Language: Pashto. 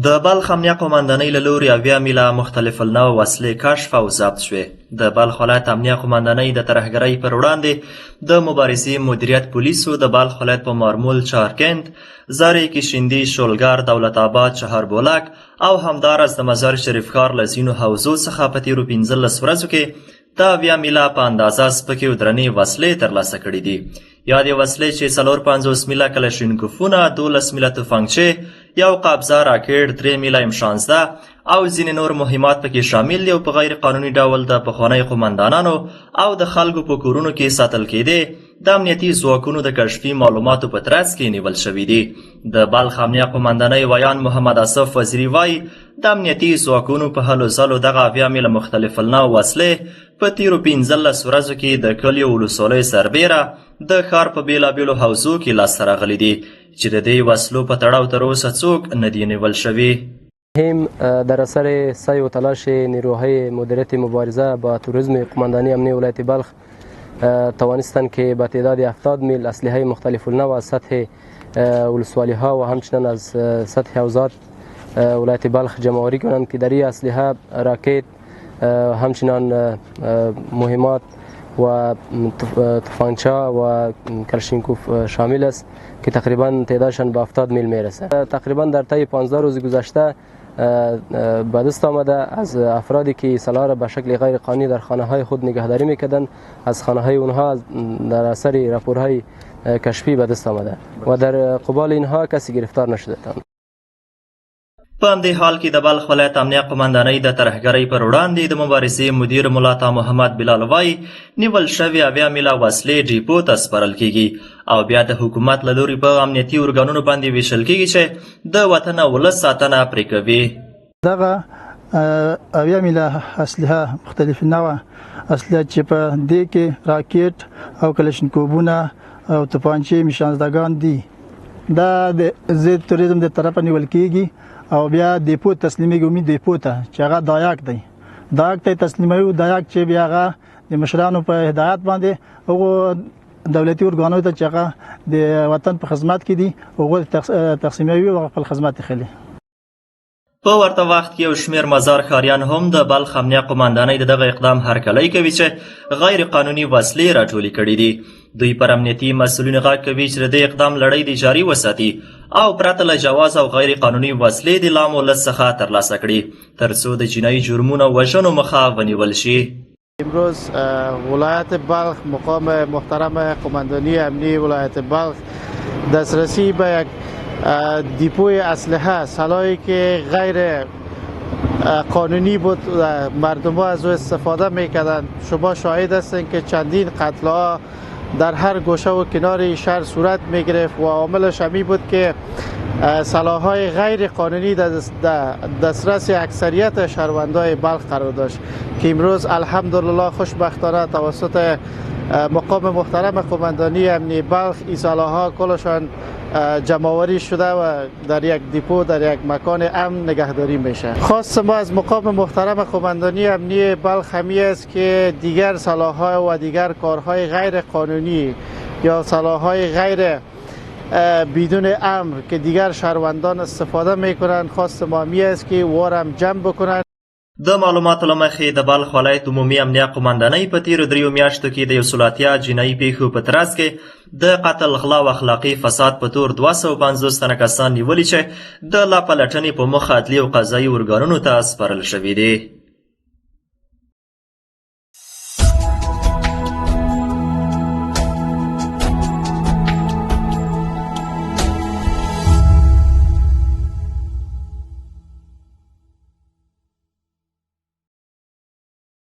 د بلخ امنیه قوماندانۍ له لوري 80 میله مختلف النوع وسلې کشف او ضبط شوې. د بلخ ولایت امنیه قوماندانۍ د ترهګرۍ پر وړاندې د مبارزې مدیریت پولیسو د بلخ ولایت په مارمول، چهارکند، زارې، کشندي، شولګر، دولت آباد، چهاربولک او همداراز د مزار شریف ښار له ځینو حوزو څخه په تیرو 15 ورځو کې د 80 میله په اندازه سپکې او درنې وسلې ترلاسه کړي دي. یادې وسلې چې 54 میله کلشینکوفونه، 12 میله توفنګچې، یو قابضه راکټ، 3 میله M16 او ځینې نور مهمات پکې شامل دي او په غیر قانوني ډول د پخوانیو قومندانانو او د خلکو په کورونو کې ساتل کېدې د امنیتي ځواکونو د کشفي معلوماتو په ترڅ کې نیول شوي دي. د بلخ امنیه قوماندانۍ ویان محمد اصف وزیري وایي د امنیتي ځواکونو په هلو ځلو دغه 80 میله مختلف النوع وسلې په تیرو 15 ورځو کې د کلیو ولسوالیو سربیره د ښار په بیلابیلو حوزو کې لاسته راغلي دي چې د دې وسلو په تړاو تر اوسه څوک نه دي نیول شوي. هم در اثر سعی و تلاش نیروهای مدیریت مبارزه با توریسم قماندانی امنیه ولایت بلخ توانستند که با تعداد 70 میل اسلحه مختلف النوع از سطح ولسوالی ها و همچنین از سطح حوزات ولایت بلخ جمع‌آوری کنند که در این اسلحه راکت، همچنین مهمات و تفنگچه و کلشینکوف شامل است که تقریبا تعدادشان به 70 میل میرسه. تقریبا در طی 15 روز گذشته به دست آمده از افرادی که سلاح را به شکل غیر قانونی در خانه های خود نگهداری میکردند، از خانه های اونها در اثر راپورهای کشفی به دست آمده و در قبال اینها کسی گرفتار نشده. په همدې حال کې د بلخ ولایت امنیه قوماندانۍ د ترهګرۍ پر وړاندې د مبارزې مدیر ملا محمد بلال وایي نیول شوې 80 میله وسلې ډیپو ته سپارل کیږي او بیا د حکومت له لوري په امنیتي ارګانونو باندې ویشل کیږي چې د وطن او ولس ساتنه پرې کوي. دغه 80 میله اسلحه مختلف نوع اسلحه چې په دې کې راکټ او کلشینکوفونه او توپانچې M16 دي دا د ضد توریزم د طرفه نیول کیږي او بیا دیپو تسلیمیږي. امید دیپو ته چې هغه دایاک دی، دایاک ته تسلیموي. دایاک چې بیا هغه د مشرانو په هدایت باندې هغه دولتي ارګانونو ته چې هغه د وطن په خدمت کې دي هغه تقسیموي او خپل خدمت خلي. په ورته وخت کې یو شمېر مزار ښاریان هم د بلخ امنیه قوماندانۍ د دغه اقدام هرکلی کوي چې غیر قانوني وسلې راټولې کړي دي. دوی پر امنیتي مسؤلینو غږ کوي چې د دې اقدام لړۍ دې جاري وساتي او پرته له جواز او غیر قانوني وسلې د عام ولس څخه ترلاسه کړي تر څو د جنایي جرمونو وژنو مخه ونیول شي. امروز ولایت بلخ مقام محترم قماندانی امنیه ولایت بلخ دسترسی به یک دیپوی اسلحه سلاحی که غیر قانونی بود مردم ها از او استفاده میکردند. شما شاهد هستید که چندین قتل ها در هر گوشه و کنار شهر صورت میگرفت و عاملش همی بود که سلاح‌های غیر قانونی در دسترس اکثریت شهروندان بلخ قرار داشت که امروز الحمدلله خوشبختانه توسط مقام محترم قماندانی امنیه بلخ این سلاح‌ها کلشان جمع‌آوری شده و در یک دیپو در یک مکان امن نگهداری میشه. خواست ما از مقام محترم قماندانی امنیه بلخ همی است که دیگر سلاح‌ها و دیگر کارهای غیر قانونی یا سلاح‌های غیر بدون امر که دیگر شهروندان استفاده میکنند، خواست ما همی است که وارم جمع بکنند. د معلوماتو له مخې د بلخ ولایت عمومي امنیه قوماندانۍ په تیرو 3 میاشتو کې د 180 جنایي پیښو په ترڅ کې د قتل، غلا او اخلاقي فساد په تور 250 تنه کسان نیولي چې د لا پلټنې په موخه عدلي او قضایي ارګانونو ته سپارل شوي دي.